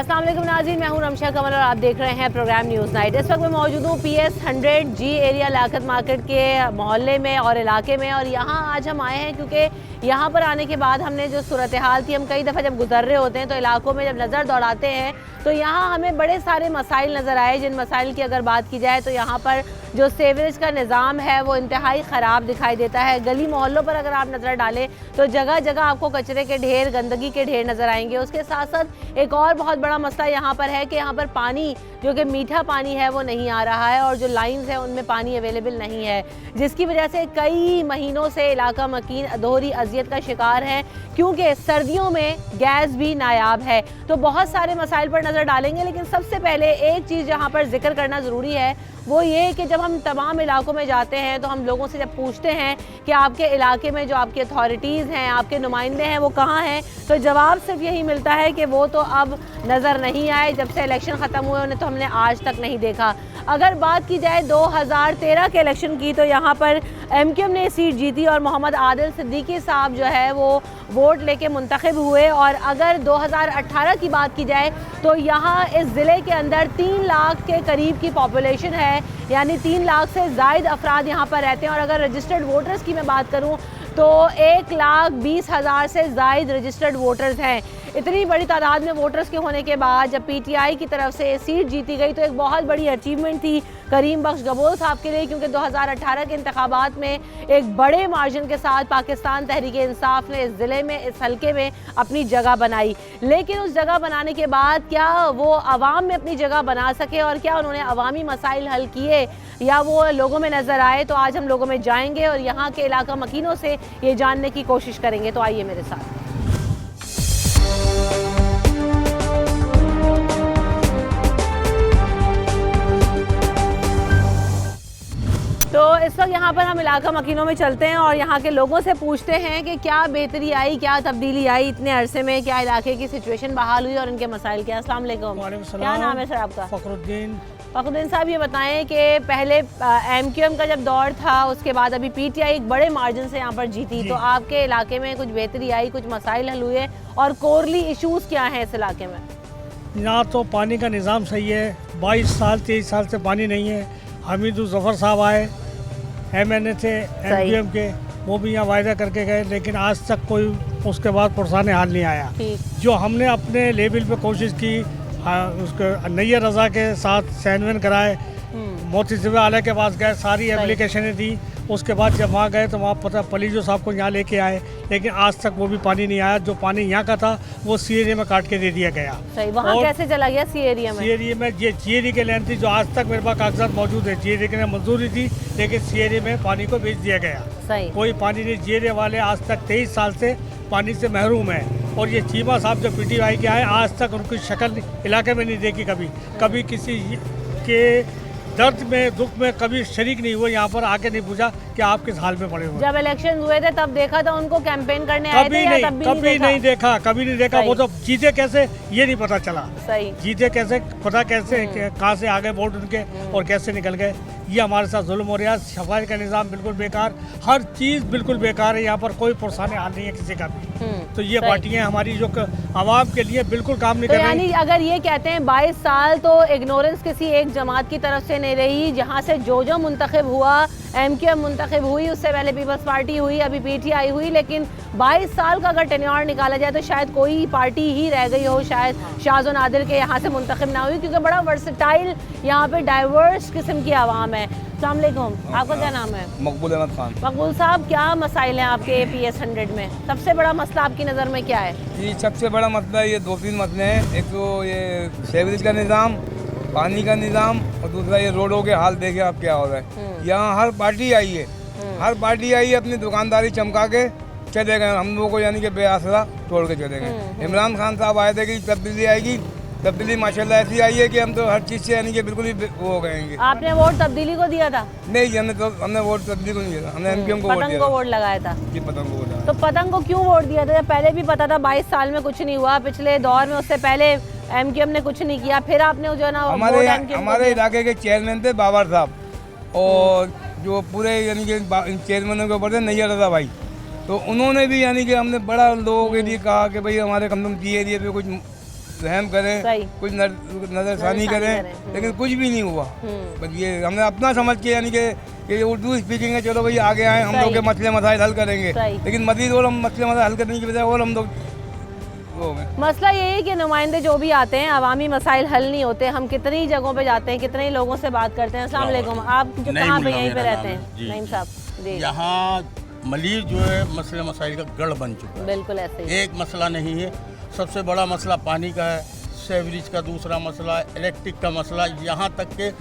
अस्सलाम वालेकुम नाज़रीन, मैं हूं रमशा कमल और आप देख रहे हैं प्रोग्राम न्यूज़ नाइट। इस वक्त मैं मौजूद हूं PS 100 G area Liaquat market के मोहल्ले में और इलाके में। और यहाँ आज हम आए हैं क्योंकि यहाँ पर आने के बाद हमने जो सूरत हाल थी, हम कई दफ़ा जब गुजर रहे होते हैं तो इलाकों में जब नज़र दौड़ाते हैं तो यहाँ हमें बड़े सारे मसाइल नज़र आए। जिन मसाइल की अगर बात की जाए तो यहाँ पर जो सीवरेज का निज़ाम है वो इंतहाई ख़राब दिखाई देता है। गली मोहल्लों पर अगर आप नज़र डालें तो जगह जगह आपको कचरे के ढेर, गंदगी के ढेर नज़र आएंगे। उसके साथ साथ एक और बहुत बड़ा मसला यहाँ पर है कि यहाँ पर पानी जो कि मीठा पानी है वो नहीं आ रहा है और जो लाइंस हैं उनमें पानी अवेलेबल नहीं है, जिसकी वजह से कई महीनों से इलाका मकीन दोहरी अजियत का शिकार है क्योंकि सर्दियों में गैस भी नायाब है। तो बहुत सारे मसाइल पर नज़र डालेंगे, लेकिन सबसे पहले एक चीज़ यहाँ पर जिक्र करना ज़रूरी है, वो ये कि जब हम तमाम इलाकों में जाते हैं तो हम लोगों से जब पूछते हैं कि आपके इलाके में जो आपकी अथॉरिटीज़ हैं, आपके नुमाइंदे हैं, वो कहाँ हैं, तो जवाब सिर्फ यही मिलता है कि वो तो अब नज़र नहीं आए। जब से इलेक्शन ख़त्म हुए उन्हें तो हमने आज तक नहीं देखा। अगर बात की जाए 2013 के इलेक्शन की तो यहाँ पर MQM ने सीट जीती और मोहम्मद आदिल सिद्दीकी साहब जो है वो वोट लेके मुंतखब हुए। और अगर 2018 की बात की जाए तो यहाँ इस ज़िले के अंदर 3 लाख के करीब की पॉपुलेशन है, यानी 3 लाख से ज़ायद अफराद यहाँ पर रहते हैं। और अगर रजिस्टर्ड वोटर्स की मैं बात करूँ तो 1,20,000 से ज़ायद रजिस्टर्ड वोटर्स हैं। इतनी बड़ी तादाद में वोटर्स के होने के बाद जब PTI की तरफ से सीट जीती गई तो एक बहुत बड़ी अचीवमेंट थी करीम बख्श गबोल साहब के लिए, क्योंकि 2018 के इंतखाबात में एक बड़े मार्जिन के साथ पाकिस्तान तहरीक इंसाफ ने इस ज़िले में, इस हल्के में अपनी जगह बनाई। लेकिन उस जगह बनाने के बाद क्या वो आवाम में अपनी जगह बना सके और क्या उन्होंने अवामी मसाइल हल किए या वो लोगों में नज़र आए, तो आज हम लोगों में जाएंगे और यहाँ के इलाका मकीनों से ये जानने की कोशिश करेंगे। तो आइए मेरे साथ। तो इस वक्त यहाँ पर हम इलाका मकीनों में चलते हैं और यहाँ के लोगों से पूछते हैं कि क्या बेहतरी आई, क्या तब्दीली आई इतने अरसे में, क्या इलाके की सिचुएशन बहाल हुई और इनके मसाइल क्या। अस्सलाम वालेकुम, क्या नाम है सर आपका? फ़खरुद्दीन साहब, ये बताएं कि पहले MQM का जब दौर था उसके बाद अभी PTI एक बड़े मार्जिन से यहाँ पर जीती, तो आपके इलाके में कुछ बेहतरी आई, कुछ मसाइल हल हुए और कोरली इशूज़ क्या हैं इस इलाके में? यहाँ तो पानी का निज़ाम सही है, 22 साल 23 साल से पानी नहीं है। हमीदुल ज़फ़र साहब आए, MNA थे MQM के, वो भी यहाँ वायदा करके गए, लेकिन आज तक कोई उसके बाद पुरसाने हाल नहीं आया। जो हमने अपने लेवल पे कोशिश की, उसके नैयर रज़ा के साथ सैनवन कराए, मोती सिवा आला के पास गए, सारी एप्लीकेशनें दी। उसके बाद जब वहाँ गए तो वहाँ पता पलीजो साहब को यहाँ लेके आए, लेकिन आज तक वो भी पानी नहीं आया। जो पानी यहाँ का था वो C एरिया में काट के दे दिया गया। सही, वहाँ कैसे चला गया C एरिया में? C एरिया में ये G एरिया के लाइन थी जो आज तक मेरे पास कागजात मौजूद है। G एरिया के लिए मंजूरी थी, लेकिन C एरिया में पानी को बेच दिया गया। सही, कोई पानी नहीं। G एरिया वाले आज तक 23 साल से पानी से महरूम है। और ये चीमा साहब जो PTI के आए, आज तक उनकी शक्ल इलाके में नहीं देखी। कभी किसी के दर्द में, दुख में कभी शरीक नहीं हुए, यहाँ पर आके नहीं पूछा कि आप किस हाल में पड़े हुए। जब इलेक्शन हुए थे तब देखा था उनको कैंपेन करने आए थे या तब भी कभी नहीं देखा। वो तो जीते कैसे ये नहीं पता चला। सही, जीते कैसे, पता कैसे, कहाँ से आ गए वोट उनके और कैसे निकल गए। ये हमारे साथ जुल्म हो रहा है। सफाई का निज़ाम बिल्कुल बेकार, हर चीज़ बिल्कुल बेकार है। यहाँ पर कोई पुरसाने हाल नहीं है किसी का भी। तो ये पार्टियां हमारी जो आवाम के लिए बिल्कुल काम नहीं कर रही। यानी अगर ये कहते हैं 22 साल तो इग्नोरेंस किसी एक जमात की तरफ से नहीं रही, जहाँ से जो मुंतखब हुआ, MQM मुंतखब हुई, उससे पहले पीपल्स पार्टी हुई, अभी PTI हुई, लेकिन 22 साल का अगर टेन्योर निकाला जाए तो शायद कोई पार्टी ही रह गई हो, शायद शाहजो नादिर के यहाँ से मुंतखब ना हुई, क्योंकि बड़ा वर्सटाइल यहाँ पे डाइवर्स किस्म की आवाम है। अस्सलाम वालेकुम, आपका क्या नाम है? मकबूल अहमद खान। मकबूल साहब, क्या मसाइल हैं आपके PS 100 में? सबसे बड़ा मसला आपकी नज़र में क्या है? जी, सबसे बड़ा मसला ये 2-3 मसले हैं। एक तो ये सीवरेज का निज़ाम, पानी का निज़ाम, और दूसरा ये रोडों के हाल देखे आप क्या हो रहा है। यहाँ हर पार्टी आई है, हर पार्टी आई है, अपनी दुकानदारी चमका के चले गए, हम लोगों को यानी कि बेआसरा छोड़ के चले गए। इमरान खान साहब आए थे कि तब्दीली आएगी, तब्दीली माशाल्लाह ऐसी आई है कि हम तो हर चीज़ से यानी कि बिल्कुल ही वो हो गएंगे। आपने वोट तब्दीली को दिया था? नहीं, हमने वोट तब्दीली को नहीं दिया था, हमने MQM को वोट लगाया था। जी, पतंग को वोट। तो पतंग को क्यों वोट दिया था जब पहले भी पता था 22 साल में कुछ नहीं हुआ, पिछले दौर में उससे पहले MQM ने कुछ नहीं किया, फिर आपने जो है ना हमारे इलाके के चेयरमैन थे बाबर साहब, और जो पूरे यानी कि चेयरमैनों के ऊपर थे नैयर रज़ा भाई, तो उन्होंने भी यानी कि हमने बड़ा लोगों के लिए कहा कि भाई हमारे कम G एरिया पे कुछ रहम करें, सही। कुछ नजरसानी करें, लेकिन कुछ भी नहीं हुआ। बस ये हमने अपना समझ के, यानी कि ये उर्दू स्पीकिंग है, चलो भाई आगे आए, हम लोग के मसले मसाइल हल करेंगे, लेकिन मजीद और हम मसले मसाइल हल करने की बजाय और हम लोग मसला ये है कि नुमाइंदे जो भी आते हैं अवामी मसाइल हल नहीं होते। हम कितनी जगहों पे जाते हैं, कितने लोगों से बात करते हैं। अस्सलाम वालेकुम, आप कहाँ पे, यहीं पे रहते हैं? नईम साहब जी। यहाँ मलीर जो है मसले मसाइल का गढ़ बन चुका है। बिल्कुल ऐसे ही। एक मसला नहीं है, सबसे बड़ा मसला पानी का है, सेवरेज का दूसरा मसला, इलेक्ट्रिक का मसला, यहाँ तक के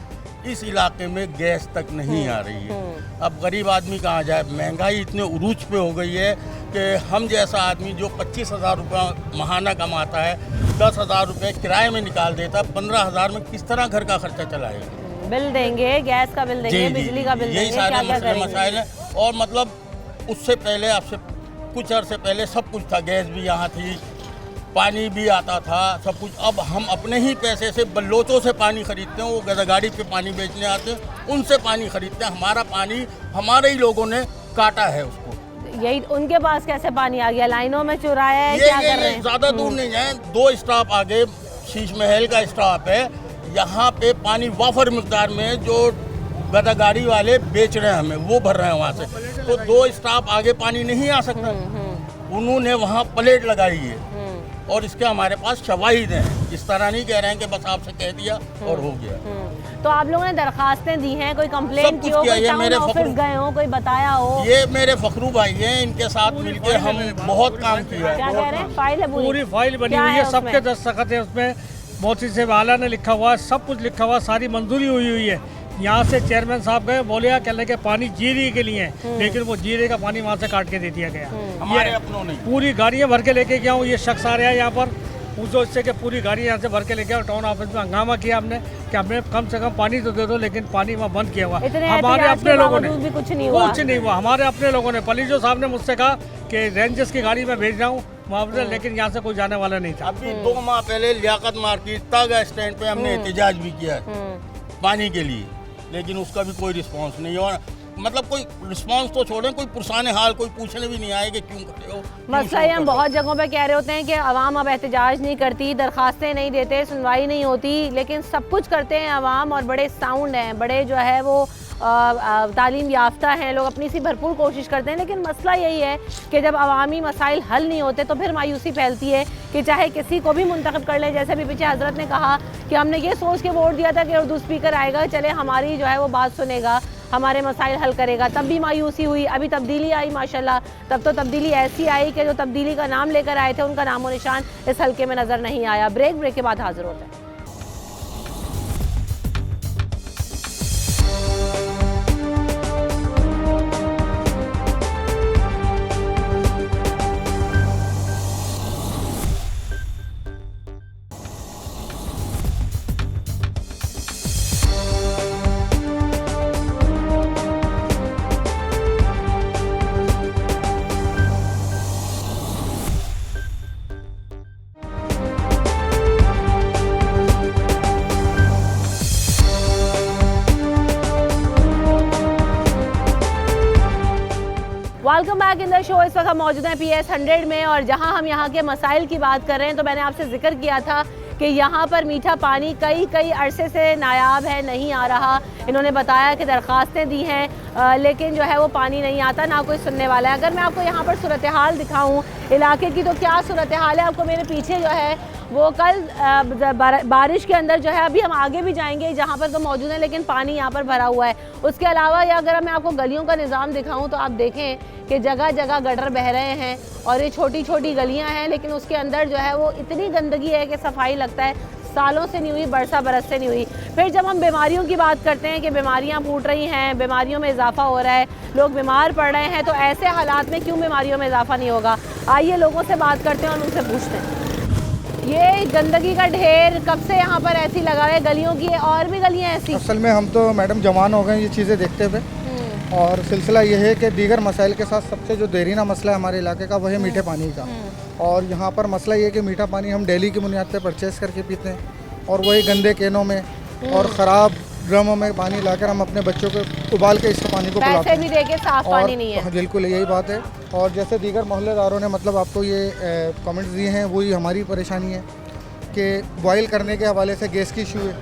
इस इलाके में गैस तक नहीं आ रही है। अब गरीब आदमी कहाँ जाए, महंगाई इतने उरूज पे हो गई है कि हम जैसा आदमी जो 25,000 रुपये महाना कमाता है, 10,000 रुपये किराए में निकाल देता, 15,000 में किस तरह घर का खर्चा चलाएगा। बिल देंगे, गैस का बिल देंगे, बिजली का बिल देंगे, यही सारे मसले मसाइल हैं। और मतलब उससे पहले, आपसे कुछ अर्से पहले सब कुछ था, गैस भी यहाँ थी, पानी भी आता था, सब कुछ। अब हम अपने ही पैसे से बल्लोचों से पानी खरीदते हैं, वो गदागाड़ी पे पानी बेचने आते हैं, उनसे पानी खरीदते हैं। हमारा पानी हमारे ही लोगों ने काटा है उसको। यही उनके पास कैसे पानी आ गया? लाइनों में चुराया है, क्या कर रहे हैं? ज़्यादा दूर नहीं है, 2 स्टॉप आगे शीश महल का स्टॉप है, यहाँ पे पानी वाफर मिकदार में जो गदागाड़ी वाले बेच रहे हैं हमें, वो भर रहे हैं वहाँ से। तो 2 स्टॉप आगे पानी नहीं आ सकता, उन्होंने वहाँ प्लेट लगाई है और इसके हमारे पास शवाहिद हैं। इस तरह नहीं कह रहे हैं कि बस आपसे कह दिया और हो गया। तो आप लोगों ने दरखास्तें दी हैं, कोई कंप्लेंट की हो, कोई टाउन ऑफिस गए हो, कोई बताया हो? ये मेरे फखरू भाई हैं, इनके साथ मिलकर हम बहुत काम किया है। क्या कह रहे हैं? फाइल है पूरी फाइल बनी हुई है, सबके दस्तखत है उसमें, मोती से वाला ने लिखा हुआ है, सब कुछ लिखा हुआ, सारी मंजूरी हुई है। यहाँ से चेयरमैन साहब गए, बोले कहने के पानी जीरे के लिए है, लेकिन वो जीरे का पानी वहाँ से काट के दे दिया गया। हमारे अपनों ने पूरी गाड़ियाँ भर के लेके गया हूँ, ये शख्स आ रहा है यहाँ पर, पूछो इससे कि पूरी गाड़ी यहाँ से भर के लेके, टाउन ऑफिस में हंगामा किया हमने कि हमें कम से कम पानी तो दे दो, लेकिन पानी वहाँ बंद किया हुआ। हमारे अपने लोगों ने कुछ नहीं हुआ, हमारे अपने लोगों ने, पलीजो साहब ने मुझसे कहा कि रेंजर्स की गाड़ी में भेज रहा हूँ वहाँ, लेकिन यहाँ से कोई जाने वाला नहीं था। अभी 2 माह पहले लियाकत मार्केट तागा स्टैंड पे हमने एहतजाज भी किया है पानी के लिए, लेकिन उसका भी कोई रिस्पांस नहीं। और मतलब कोई रिस्पांस तो छोड़ें, कोई पुरसाने हाल कोई पूछने भी नहीं आए कि क्यों करते हो। मसला ये हम बहुत जगहों पे कह रहे होते हैं कि अवाम अब एहतजाज नहीं करती, दरखास्तें नहीं देते, सुनवाई नहीं होती, लेकिन सब कुछ करते हैं अवाम, और बड़े साउंड हैं, बड़े जो है वो तालीम याफ्ता हैं, लोग अपनी सी भरपूर कोशिश करते हैं। लेकिन मसला यही है कि जब अवामी मसाइल हल नहीं होते तो फिर मायूसी फैलती है कि चाहे किसी को भी मुंतखब कर लें। जैसे भी पीछे हजरत ने कहा कि हमने ये सोच के वोट दिया था कि उर्दू स्पीकर आएगा, चले हमारी जो है वो बात सुनेगा, हमारे मसाइल हल करेगा, तब भी मायूसी हुई। अभी तब्दीली आई माशाल्लाह, तब तो तब्दीली ऐसी आई कि जो तब्दीली का नाम लेकर आए थे उनका नामो निशान इस हल्के में नज़र नहीं आया। ब्रेक के बाद हाजिर होते हैं। Welcome back in the show. इस वक्त हम मौजूद हैं PS 100 में, और जहां हम यहां के मसाइल की बात कर रहे हैं तो मैंने आपसे जिक्र किया था कि यहाँ पर मीठा पानी कई अरसे से नायाब है, नहीं आ रहा। इन्होंने बताया कि दरख्वास्तें दी हैं लेकिन जो है वो पानी नहीं आता, ना कोई सुनने वाला है। अगर मैं आपको यहाँ पर सूरत हाल दिखाऊँ इलाके की तो क्या सूरत हाल है, आपको मेरे पीछे जो है वो कल बारिश के अंदर जो है, अभी हम आगे भी जाएंगे जहाँ पर तो मौजूद है, लेकिन पानी यहाँ पर भरा हुआ है। उसके अलावा या अगर मैं आपको गलियों का निज़ाम दिखाऊं तो आप देखें कि जगह जगह गटर बह रहे हैं और ये छोटी छोटी गलियाँ हैं, लेकिन उसके अंदर जो है वो इतनी गंदगी है कि सफाई लगता है सालों से नहीं हुई, बरस से नहीं हुई। फिर जब हम बीमारियों की बात करते हैं कि बीमारियां फूट रही हैं, बीमारियों में इजाफा हो रहा है, लोग बीमार पड़ रहे हैं, तो ऐसे हालात में क्यों बीमारियों में इजाफा नहीं होगा? आइए लोगों से बात करते हैं और उनसे पूछते हैं। ये गंदगी का ढेर कब से यहाँ पर ऐसी लगा है गलियों की, और भी गलियाँ ऐसी? असल में हम तो मैडम जवान हो गए ये चीज़ें देखते हुए, और सिलसिला ये है कि दीगर मसाइल के साथ सबसे जो देरीना मसला है हमारे इलाके का वह है मीठे पानी का। और यहाँ पर मसला ये है कि मीठा पानी हम डेली की बुनियाद पे परचेज़ करके पीते हैं, और वही गंदे कैनों में और ख़राब ड्रमों में पानी लाकर हम अपने बच्चों को उबाल के इस पानी को पिलाते हैं। पैसे भी देके साफ पानी नहीं है। बिल्कुल यही बात है। और जैसे दीगर मोहल्लेदारों ने मतलब आपको ये कमेंट्स दिए हैं, वही हमारी परेशानी है कि बॉयल करने के हवाले से गैस की इशू है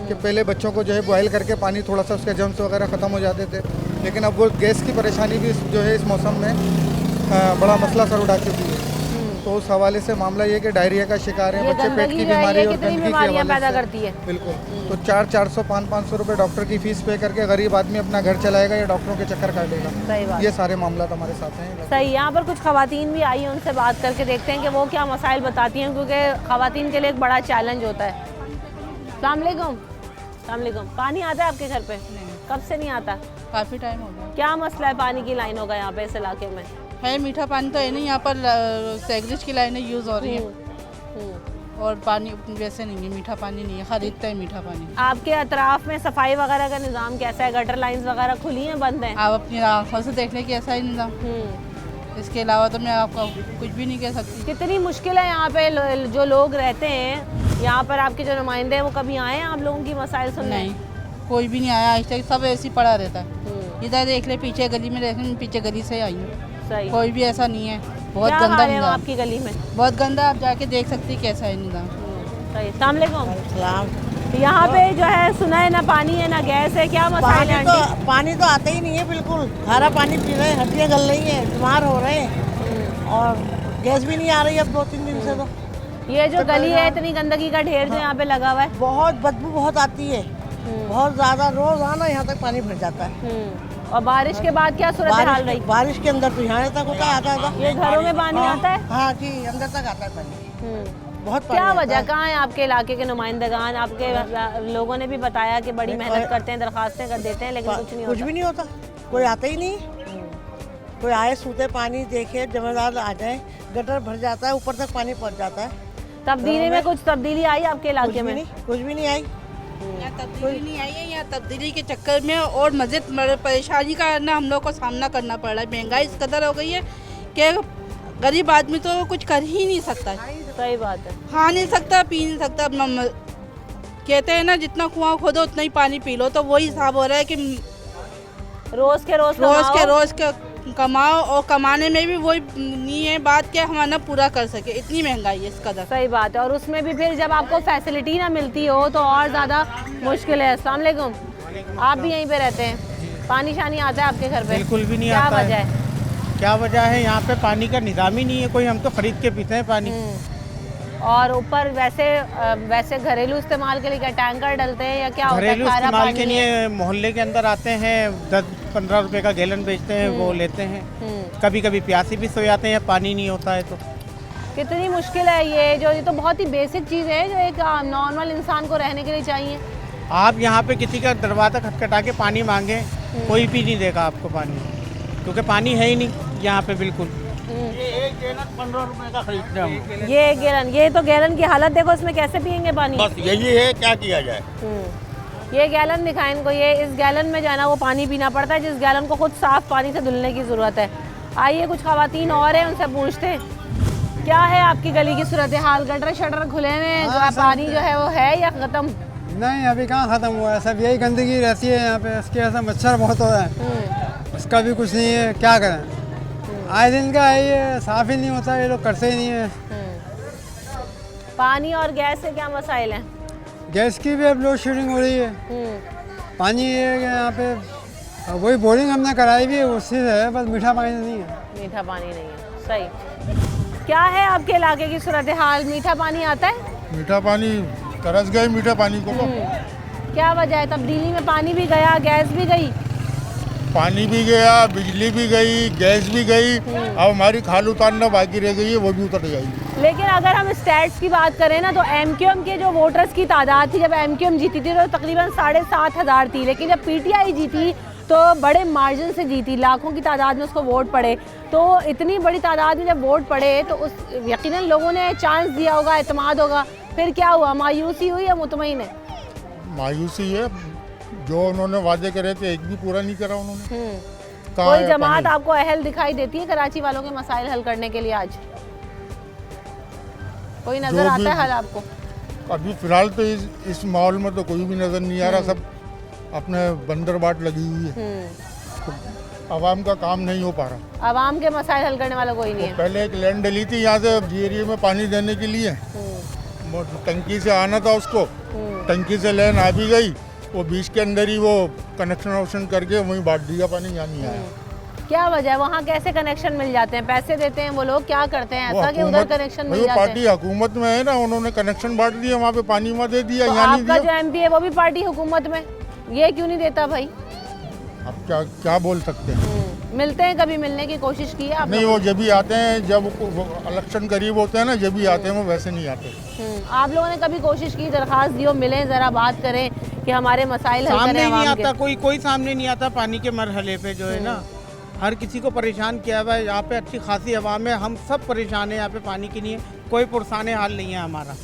कि पहले बच्चों को जो है बॉयल करके पानी थोड़ा सा उसके जम्स वगैरह ख़त्म हो जाते थे, लेकिन अब वो गैस की परेशानी भी जो है इस मौसम में बड़ा मसला सर उठा चुकी है। तो उस हवाले से मामला ये है कि डायरिया का शिकार है ये बच्चे, पेट गंदगी की जो है, बीमारी ये और कितनी गंदगी के बीमारियां हवाले पैदा से करती है। बिल्कुल। तो 400-400 500-500 रुपये डॉक्टर की फ़ीस पे करके गरीब आदमी अपना घर चलाएगा या डॉक्टरों के चक्कर काटेगा। सही बात। ये सारे मामला हमारे साथ हैं। सही, यहाँ पर कुछ खवातीन भी आई हैं, उनसे बात करके देखते हैं कि वो क्या मसाइल बताती हैं, क्योंकि खवातीन के लिए एक बड़ा चैलेंज होता है। अस्सलाम वालेकुम। पानी आता है आपके घर पे? कब से नहीं आता? काफ़ी टाइम हो गया क्या मसला है? पानी की लाइन होगा यहाँ पे इस इलाके में? है। मीठा पानी तो है नहीं, यहाँ पर सेगरेज की लाइनें यूज़ हो रही हैं और पानी वैसे नहीं है, मीठा पानी नहीं है, खरीदते हैं मीठा पानी। आपके अतराफ में सफाई वगैरह का निज़ाम कैसा है? गटर लाइंस वगैरह खुली हैं, बंद हैं? आप अपनी आँखों से देख लें कि ऐसा ही निज़ाम। इसके अलावा तो मैं आपको कुछ भी नहीं कह सकती। कितनी मुश्किल है यहाँ पे जो लोग रहते हैं यहाँ पर, आपके जो नुमाइंदे हैं वो कभी आए हैं आप लोगों की मसाइल सुनने? नहीं, कोई भी नहीं आया आज तक, सब ऐसे ही पड़ा रहता है। इधर देख ले, पीछे गली में देख ले, पीछे गली से आई हूँ, सही। कोई भी ऐसा नहीं है। बहुत क्या गंदा हाल है निज़ाम, आपकी गली में? बहुत गंदा, आप जाके देख सकती है कैसा है निज़ाम। सही। अस्सलाम वालेकुम। यहाँ पे जो है सुना है ना पानी है ना गैस है, क्या मसाइल है आंटी? पानी तो आता ही नहीं है बिल्कुल, खारा पानी पी रहे हैं, हड्डियाँ गल रही हैं, बीमार हो रहे हैं और गैस भी नहीं आ रही अब 2-3 दिन से। तो ये जो गली है, इतनी गंदगी का ढेर जो यहाँ पे लगा हुआ है, बहुत बदबू बहुत आती है, बहुत ज़्यादा, रोज़ाना यहाँ तक पानी भर जाता है। और बारिश के बाद क्या सूरत हाल रही? बारिश के अंदर तो यहाँ तक होता आता था। ये घरों में पानी आता है? हाँ जी, अंदर तक आता है पानी, बहुत पानी क्या आता वजह? है। कहाँ है आपके इलाके के नुमाइंदगान? आपके लोगों ने भी बताया कि बड़ी मेहनत करते हैं, दरखास्तें कर देते हैं, लेकिन कुछ नहीं कुछ होता। भी नहीं होता, कोई आता ही नहीं। कोई आए सूते पानी देखे, जिम्मेदार आ जाए, गटर भर जाता है, ऊपर तक पानी पहुँच जाता है। तब्दीली में कुछ तब्दीली आई आपके इलाके में? कुछ भी नहीं आई। यहाँ तब्दीली नहीं आई है, यहाँ तब्दीली के चक्कर में और मज़ीद परेशानी का ना हम लोग को सामना करना पड़ रहा है। महंगाई इस कदर हो गई है कि गरीब आदमी तो कुछ कर ही नहीं सकता है। सही बात है। खा नहीं सकता, पी नहीं सकता। अपना कहते हैं ना, जितना कुआं खोदो उतना ही पानी पी लो, तो वही हिसाब हो रहा है कि रोज के रोज कमाओ और कमाने में भी वही नहीं है बात कि हम ना पूरा कर सके, इतनी महंगाई है इस कदर। सही बात है। और उसमें भी फिर जब आपको फैसिलिटी ना मिलती हो तो और ज़्यादा मुश्किल है। अस्सलाम वालेकुम। आप भी यहीं पे रहते हैं? पानी शानी आता है आपके घर पे? बिल्कुल भी नहीं क्या आता वजह है। क्या वजह है? यहाँ पे पानी का निज़ाम ही नहीं है कोई, हम तो खरीद के पीते हैं पानी। और ऊपर वैसे घरेलू इस्तेमाल के लिए क्या टैंकर डलते हैं या क्या होता है? घरेलू खारा इस्तेमाल पानी के है? लिए मोहल्ले के अंदर आते हैं, 10-15 रुपए का गैलन बेचते हैं, वो लेते हैं। कभी कभी प्यासी भी सो जाते हैं, पानी नहीं होता है तो। कितनी मुश्किल है ये तो बहुत ही बेसिक चीज़ है जो एक नॉर्मल इंसान को रहने के लिए चाहिए। आप यहाँ पे किसी का दरवाज़ा खटखटा के पानी मांगे, कोई भी नहीं देगा आपको पानी, क्योंकि पानी है ही नहीं यहाँ पे बिल्कुल। ये एक गैलन 15 रुपए का खरीदते हैं हम। ये गैलन, ये तो गैलन की हालत देखो, इसमें कैसे पियेंगे पानी? बस यही है, क्या किया जाए। ये गैलन दिखाएं इनको। ये इस गैलन में जो है ना वो पानी पीना पड़ता है, जिस गैलन को खुद साफ पानी से धुलने की ज़रूरत है। आइए कुछ खवातीन और हैं, उनसे पूछते हैं क्या है आपकी गली की सूरत हाल? गटर शटर खुले हुए हैं, पानी जो है वो है या ख़त्म? नहीं, अभी कहाँ ख़त्म हुआ है, सब यही गंदगी रहती है यहाँ पे। इसके ऐसा मच्छर बहुत हो रहा है, उसका भी कुछ नहीं है, क्या करें। आए दिन का है, ये साफ़ ही नहीं होता, ये लोग करते ही नहीं है। पानी और गैस से क्या मसाइल हैं? गैस की भी अब लोड शेडिंग हो रही है। पानी ये है कि यहाँ पे वही बोरिंग हमने कराई भी है, उससे है, बस मीठा पानी नहीं है। मीठा पानी नहीं है। सही। क्या है आपके इलाके की सूरत हाल? मीठा पानी आता है? मीठा पानी तरस गए मीठा पानी को। क्या वजह है? तब्दीली में पानी भी गया, गैस भी गई? पानी भी गया, बिजली भी गई, गैस भी गई, अब हमारी खाल उतारना बाकी रह गई है, वो भी उतर जाएगी। लेकिन अगर हम स्टैट्स की बात करें ना, तो एमक्यूएम के जो वोटर्स की तादाद थी जब एमक्यूएम जीती थी तो तकरीबन 7,500 थी, लेकिन जब पीटीआई जीती तो बड़े मार्जिन से जीती, लाखों की तादाद में उसको वोट पड़े। तो इतनी बड़ी तादाद में जब वोट पड़े तो उस यकीनन लोगों ने चांस दिया होगा, एतमाद होगा। फिर क्या हुआ? मायूसी हुई या मुतमईन है? मायूसी है, जो उन्होंने वादे करे थे एक भी पूरा नहीं करा उन्होंने। कोई जमात आपको अहल दिखाई देती है कराची वालों के मसाइल हल करने के लिए? आज कोई नजर आता है हल आपको? अभी फिलहाल तो इस माहौल में तो कोई भी नजर नहीं आ रहा, सब अपने बंदर बाट लगी हुई है, तो आवाम का काम नहीं हो पा रहा। आवाम के मसाइल हल करने वाला कोई नहीं है। पहले एक लैंड डली थी यहाँ से जी एरिया में पानी देने के लिए, टंकी से आना था उसको, टंकी से लाइन आ भी गई, वो बीच के अंदर ही वो कनेक्शन वक्शन करके वहीं बांट दिया पानी, यहाँ नहीं आया। क्या वजह है? वहाँ कैसे कनेक्शन मिल जाते हैं? पैसे देते हैं वो लोग, क्या करते हैं ऐसा कि उधर कनेक्शन मिल जाते पार्टी हुकूमत में है ना, उन्होंने कनेक्शन बांट दिया, वहाँ पे पानी वहाँ दे दिया, तो यहाँ नहीं आपका दिया। जो एमपी है वो भी पार्टी हुकूमत में, ये क्यों नहीं देता भाई? अब क्या बोल सकते हैं। मिलते हैं, कभी मिलने की कोशिश की है आप नहीं, लोगों वो जब भी आते हैं, जब इलेक्शन करीब होते हैं ना, जब भी आते हैं, वो वैसे नहीं आते। आप लोगों ने कभी कोशिश की, दरखास्त दी हो, मिले जरा बात करें कि हमारे मसाइल हल सामने करें ही नहीं आवाम के? आता, कोई सामने नहीं आता पानी के मरहले पे जो है ना, हर किसी को परेशान किया हुआ है। यहाँ पे अच्छी खासी आवाम है, हम सब परेशान हैं यहाँ पे पानी के लिए, कोई पुरसाने हाल नहीं है हमारा।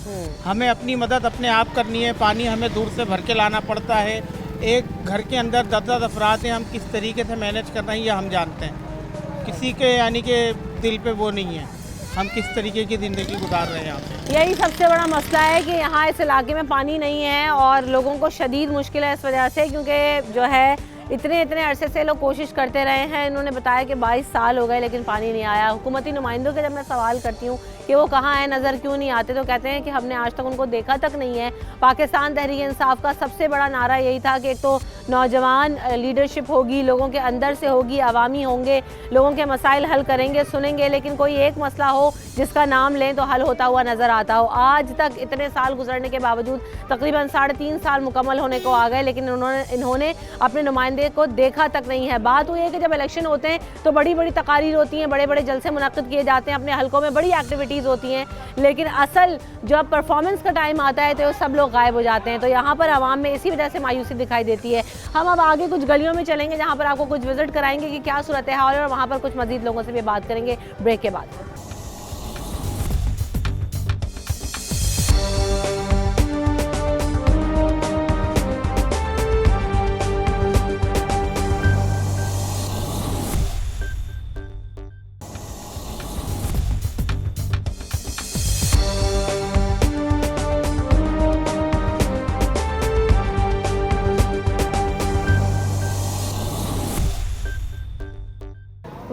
हमें अपनी मदद अपने आप करनी है, पानी हमें दूर से भर के लाना पड़ता है। एक घर के अंदर 10-10 अफराद हैं, हम किस तरीके से मैनेज कर रहे हैं ये हम जानते हैं। किसी के यानी कि दिल पे वो नहीं है, हम किस तरीके की ज़िंदगी गुजार रहे हैं यहाँ पे। यही सबसे बड़ा मसला है कि यहाँ इस इलाके में पानी नहीं है और लोगों को शदीद मुश्किल है इस वजह से, क्योंकि जो है इतने अरसे से लोग कोशिश करते रहे हैं। इन्होंने बताया कि 22 साल हो गए लेकिन पानी नहीं आया। हुकूमती नुमाइंदों के जब मैं सवाल करती हूँ कि वो कहाँ हैं, नज़र क्यों नहीं आते, तो कहते हैं कि हमने आज तक उनको देखा तक नहीं है। पाकिस्तान तहरीक इंसाफ का सबसे बड़ा नारा यही था कि एक तो नौजवान लीडरशिप होगी, लोगों के अंदर से होगी, अवामी होंगे, लोगों के मसाइल हल करेंगे, सुनेंगे, लेकिन कोई एक मसला हो जिसका नाम लें तो हल होता हुआ नज़र आता हो। आज तक इतने साल गुजरने के बावजूद तकरीबन 3.5 साल मुकम्मल होने को आ गए, लेकिन इन्होंने अपने नुमाइंदे को देखा तक नहीं है। बात हुई है कि जब इलेक्शन होते हैं तो बड़ी बड़ी तकारीर होती हैं, बड़े बड़े जलसे मुनक्किद किए जाते हैं, अपने हलकों में बड़ी एक्टिविटीज़ होती हैं, लेकिन असल जब परफॉर्मेंस का टाइम आता है तो सब लोग गायब हो जाते हैं। तो यहाँ पर आवाम में इसी वजह से मायूसी दिखाई देती है। हम अब आगे कुछ गलियों में चलेंगे जहाँ पर आपको कुछ विजिट कराएंगे कि क्या सूरत हाल है, और वहाँ पर कुछ मजीद लोगों से भी बात करेंगे ब्रेक के बाद।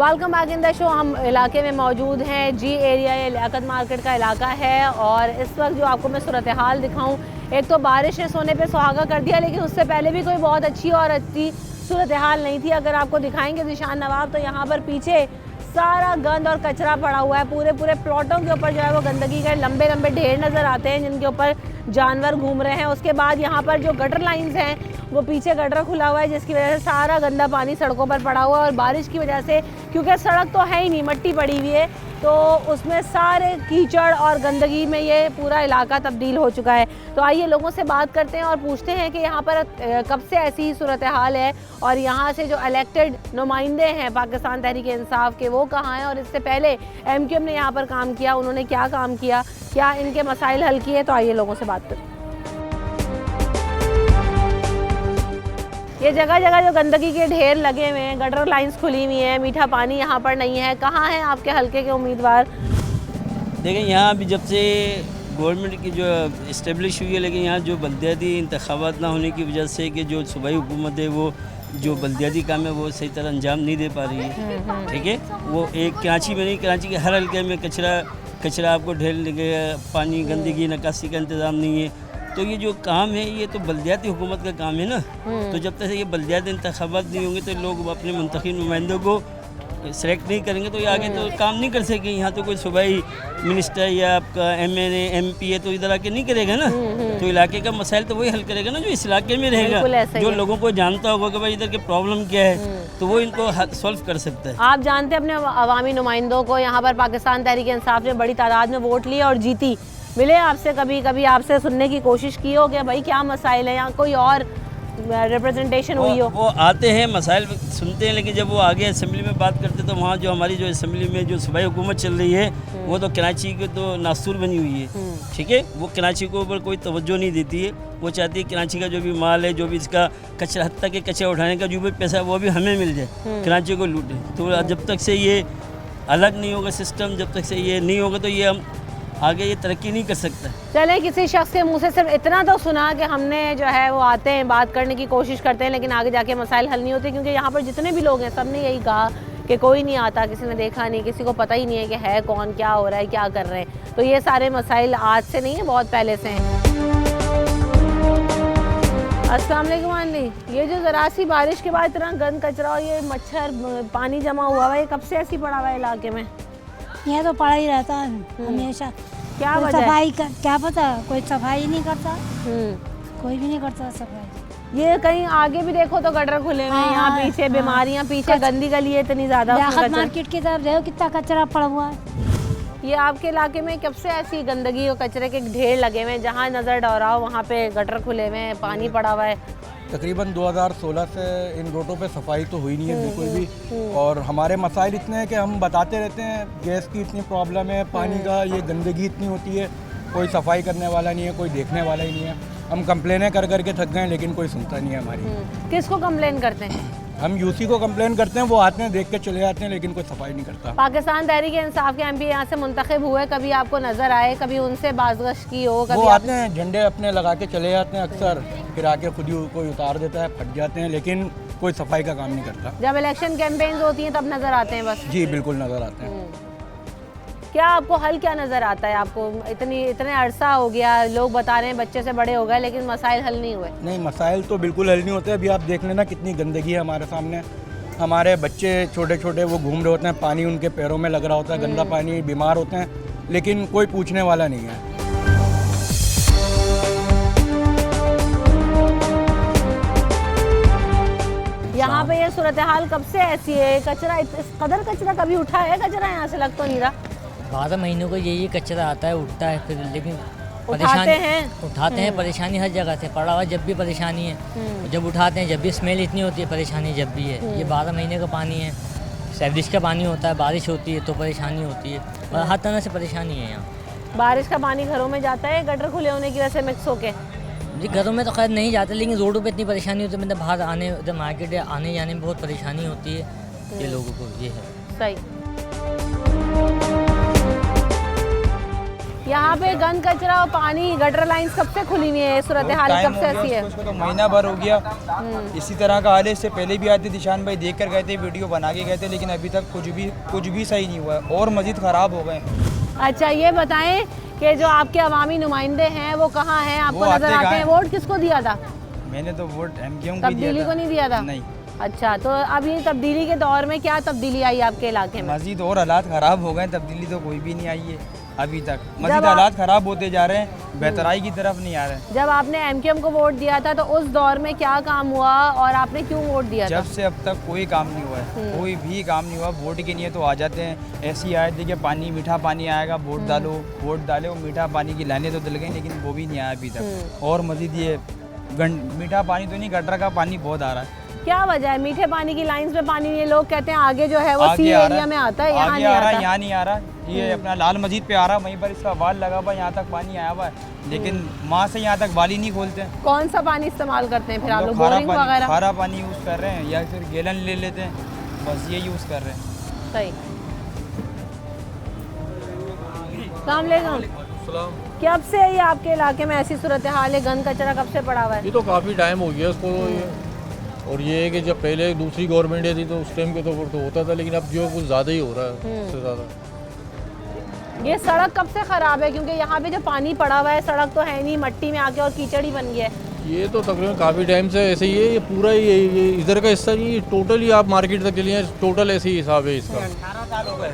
Welcome back in the show. हम इलाके में मौजूद हैं, जी एरिया, ये लियाकत मार्केट का इलाका है, और इस वक्त जो आपको मैं सूरत हाल दिखाऊं, एक तो बारिश ने सोने पे सुहागा कर दिया, लेकिन उससे पहले भी कोई बहुत अच्छी और अच्छी सूरत हाल नहीं थी। अगर आपको दिखाएंगे निशान नवाब, तो यहाँ पर पीछे सारा गंद और कचरा पड़ा हुआ है। पूरे प्लॉटों के ऊपर जो है वो गंदगी के लंबे लंबे ढेर नज़र आते हैं, जिनके ऊपर जानवर घूम रहे हैं। उसके बाद यहाँ पर जो गटर लाइंस हैं, वो पीछे गटर खुला हुआ है, जिसकी वजह से सारा गंदा पानी सड़कों पर पड़ा हुआ है। और बारिश की वजह से, क्योंकि सड़क तो है ही नहीं, मिट्टी पड़ी हुई है, तो उसमें सारे कीचड़ और गंदगी में ये पूरा इलाका तब्दील हो चुका है। तो आइए लोगों से बात करते हैं और पूछते हैं कि यहाँ पर कब से ऐसी ही सूरत हाल है, और यहाँ से जो इलेक्टेड नुमाइंदे हैं पाकिस्तान तहरीक इंसाफ के, वो कहाँ हैं, और इससे पहले MQM ने यहाँ पर काम किया, उन्होंने क्या काम किया, क्या इनके मसाइल हल किए। तो आइए लोगों से बात करें। ये जगह जगह जो गंदगी के ढेर लगे हुए हैं, गटर लाइंस खुली हुई हैं, मीठा पानी यहाँ पर नहीं है। कहाँ हैं आपके हलके के उम्मीदवार? देखें, यहाँ अभी जब से गवर्नमेंट की जो इस्टेब्लिश हुई है, लेकिन यहाँ जो बल्दियाती इंतखाबात ना होने की वजह से कि जो सूबाई हुकूमत है वो जो बल्दियाती काम है वो सही तरह अंजाम नहीं दे पा रही है। ठीक है, वो एक कराची में नहीं, कराची के हर हल्के में कचरा आपको ढेर लगे, पानी गंदगी निकासी का इंतज़ाम नहीं है। तो ये जो काम है ये तो बल्दियाती हुकूमत का काम है ना। तो जब तक ये बल्दियाती इंतखाबात नहीं होंगे तो लोग अपने मुंतखब नुमाइंदों को सेलेक्ट नहीं करेंगे, तो ये आगे तो काम नहीं कर सकेंगे। यहाँ तो कोई सूबाई मिनिस्टर या आपका MNA MP है तो इधर आके नहीं करेगा ना। तो इलाके का मसाइल तो वही हल करेगा ना जो इस इलाके में रहेगा, जो लोगों को जानता होगा कि भाई इधर के प्रॉब्लम क्या है, तो वो इनको सॉल्व कर सकता है। आप जानते हैं अपने अवामी नुमाइंदों को, यहाँ पर पाकिस्तान तहरीक इंसाफ ने बड़ी तादाद में वोट लिए और जीती। मिले आपसे, कभी आपसे सुनने की कोशिश की हो कि भाई क्या मसाइल है, यहाँ कोई और रिप्रेजेंटेशन हुई हो? वो आते हैं, मसाइल सुनते हैं, लेकिन जब वो आगे असेंबली में बात करते तो वहाँ जो हमारी जो असेंबली में जो सूबाई हुकूमत चल रही है वो तो कराची की तो नासूर बनी हुई है। ठीक है, वो कराची को ऊपर कोई तवज्जो नहीं देती है। वो चाहती है कराची का जो भी माल है, जो भी इसका कचरा, हद तक के कचरा उठाने का जो भी पैसा वो भी हमें मिल जाए, कराची को लूटे। तो जब तक से ये अलग नहीं होगा सिस्टम, जब तक से ये नहीं होगा तो ये हम आगे ये तरक्की नहीं कर सकता। चले, किसी शख्स के मुंह से सिर्फ इतना तो सुना कि हमने जो है वो आते हैं, बात करने की कोशिश करते हैं, लेकिन आगे जाके मसाइल हल नहीं होते, क्योंकि यहाँ पर जितने भी लोग हैं सब ने यही कहा कि कोई नहीं आता, किसी ने देखा नहीं, किसी को पता ही नहीं है कि है कौन, क्या हो रहा है, क्या कर रहे हैं। तो ये सारे मसाइल आज से नहीं है, बहुत पहले से हैं। अस्सलाम वालेकुम आंटी, ये जो ज़रा सी बारिश के बाद इतना गंद कचरा और ये मच्छर पानी जमा हुआ है, ये कब से ऐसी पड़ा हुआ है इलाके में? ये तो पड़ा ही रहता है हमेशा। क्या कोई वजह है? सफाई क्या पता, कोई सफाई नहीं करता, कोई भी नहीं करता सफाई। ये कहीं आगे भी देखो तो गटर खुले हुए हैं, यहाँ पीछे बीमारियाँ, पीछे गंदी गली है इतनी ज़्यादा। मार्केट की तरफ देखो कितना कचरा पड़ा हुआ है। ये आपके इलाके में कब से ऐसी गंदगी और कचरे के ढेर लगे हुए हैं, जहाँ नज़र डराओ वहाँ पे गटर खुले हुए हैं, पानी पड़ा हुआ है? तकरीबन 2016 से इन रोडों पे सफाई तो हुई नहीं है बिल्कुल भी, और हमारे मसाइल इतने हैं कि हम बताते रहते हैं, गैस की इतनी प्रॉब्लम है, पानी का, ये गंदगी इतनी होती है, कोई सफाई करने वाला नहीं है, कोई देखने वाला ही नहीं है। हम कंप्लेनें कर करके थक गए, लेकिन कोई सुनता नहीं है हमारी। किसको कंप्लेन करते हैं? हम यूसी को कंप्लेन करते हैं, वो आते हैं, देख के चले जाते हैं, लेकिन कोई सफाई नहीं करता। पाकिस्तान तहरीक इंसाफ के एमपी यहाँ से मुंतखब हुए, कभी आपको नज़र आए, कभी उनसे बाज़गश की हो? वो आते हैं, झंडे अपने लगा के चले जाते हैं अक्सर, फिर आके खुद ही कोई उतार देता है, फट जाते हैं, लेकिन कोई सफाई का काम नहीं करता। जब इलेक्शन कैंपेन्स होती हैं तब नज़र आते हैं बस? जी बिल्कुल नज़र आते हैं। क्या आपको हल क्या नज़र आता है? आपको इतने अरसा हो गया, लोग बता रहे हैं बच्चे से बड़े हो गए, लेकिन मसाइल हल नहीं हुए। नहीं, मसाइल तो बिल्कुल हल नहीं होते। अभी आप देख लेना कितनी गंदगी है हमारे सामने, हमारे बच्चे छोटे छोटे वो घूम रहे होते हैं, पानी उनके पैरों में लग रहा होता है, गंदा पानी, बीमार होते हैं, लेकिन कोई पूछने वाला नहीं है। यहाँ पे ये सूरत हाल कब से ऐसी है? कचरा, इस कदर कचरा कभी उठा है कचरा यहाँ से? लग तो नहीं रहा। 12 महीनों को यही कचरा आता है, उठता है, फिर लेकिन उठाते हैं परेशानी हर जगह से पड़ा हुआ, जब भी परेशानी है, जब उठाते हैं जब भी स्मेल इतनी होती है, परेशानी जब भी है। ये 12 महीने का पानी है, सीवरेज का पानी होता है, बारिश होती है तो परेशानी होती है, और हर तरह से परेशानी है यहाँ। बारिश का पानी घरों में जाता है गटर खुले होने की वजह से मिक्स होके? जी घरों में तो खैर नहीं जाता, लेकिन रोडों पे इतनी परेशानी होती है, मतलब बाहर आने, उधर मार्केट आने जाने में बहुत परेशानी होती है ये लोगों को। ये है सही। यहाँ पे गंद कचरा और पानी, गटर लाइंस कब से खुली हुई है? सूरत हाल कब से ऐसी है? उसको तो महीना भर हो गया। इसी तरह का हाल है। इससे पहले भी आए थे, दिशान भाई देख कर गए थे, वीडियो बना के गए थे, लेकिन अभी तक कुछ भी सही नहीं हुआ है और मजीद ख़राब हो गए। अच्छा ये बताएं कि जो आपके अवामी नुमाइंदे हैं वो कहाँ हैं? आपको नजर आते हैं? वोट किसको दिया था? मैंने तो वोट MKM तब्दीली को नहीं दिया था? नहीं। अच्छा, तो अब ये तब्दीली के दौर में क्या तब्दीली आई आपके इलाके में? मजीद और हालात ख़राब हो गए, तब्दीली तो कोई भी नहीं आई है अभी तक। मजीद हालात ख़राब होते जा रहे हैं, बेहतराई की तरफ नहीं आ रहे हैं। जब आपने MKM को वोट दिया था तो उस दौर में क्या काम हुआ और आपने क्यों वोट दिया था? जब से अब तक कोई काम नहीं हुआ है, कोई भी काम नहीं हुआ। वोट के लिए तो आ जाते हैं, ऐसी आए थे कि पानी, मीठा पानी आएगा, वोट डालो, वोट डाले, वो मीठा पानी की लाइनें तो डल गई, लेकिन वो भी नहीं आया अभी तक। और मजीद ये मीठा पानी तो नहीं, गटर का पानी बहुत आ रहा है। क्या वजह है? मीठे पानी की लाइंस में पानी, ये लोग कहते हैं आगे जो है वो सी एरिया में आता है, यहाँ नहीं आता। यहाँ नहीं आ रहा, ये अपना लाल मस्जिद पे आ रहा, वहीं पर इसका वाल लगा हुआ, यहाँ तक पानी आया हुआ है, लेकिन वहाँ से यहाँ तक वाल ही नहीं खोलते। कौन सा पानी इस्तेमाल करते हैं फिर आप लोग? बोरिंग वगैरह? खारा पानी यूज़ कर रहे हैं या फिर गैलन ले लेते हैं, बस ये यूज़ कर रहे हैं। सही। अस्सलाम वालेकुम। कब से ये आपके इलाके में ऐसी सूरत हाल है? गंद कचरा कब से पड़ा हुआ है? ये तो काफ़ी टाइम हो गया उसको। और ये है कि जब पहले दूसरी गवर्नमेंट थी तो उस टाइम के तो होता था, लेकिन अब जो कुछ ज़्यादा ही हो रहा है, उससे ज़्यादा। ये सड़क कब से ख़राब है? क्योंकि यहाँ पे जो पानी पड़ा हुआ है, सड़क तो है नहीं, मट्टी में आके और कीचड़ ही बन गया है। ये तो तकरीबन काफ़ी टाइम से ऐसे ही है, ये पूरा ये इधर का हिस्सा नहीं, टोटली आप मार्केट तक चलिए, टोटल ऐसे ही हिसाब है इसका। 18 साल हो गए।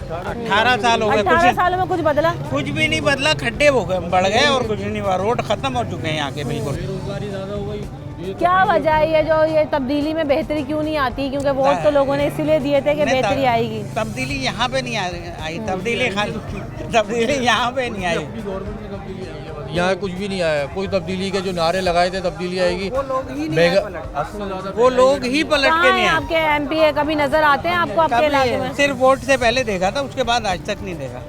18 सालों में कुछ बदला? कुछ भी नहीं बदला, खड्डे हो गए, बढ़ गए और कुछ नहीं हुआ। रोड खत्म हो चुके हैं यहाँ के बिल्कुल। बेरोजगारी ज़्यादा हो गई। क्या वजह है ये जो ये तब्दीली में बेहतरी क्यों नहीं आती? क्योंकि वोट तो लोगों ने इसीलिए दिए थे कि बेहतरी आएगी। तब्दीली यहाँ पे नहीं आई, तब्दीली यहाँ पे नहीं आई। यहाँ कुछ भी नहीं आया, कोई तब्दीली के जो नारे लगाए थे तब्दीली आएगी, वो लोग ही पलट के नहीं आए। आपके MP है, कभी नजर आते हैं आपको आपके इलाके में? सिर्फ वोट से पहले देखा था, उसके बाद आज तक नहीं देखा।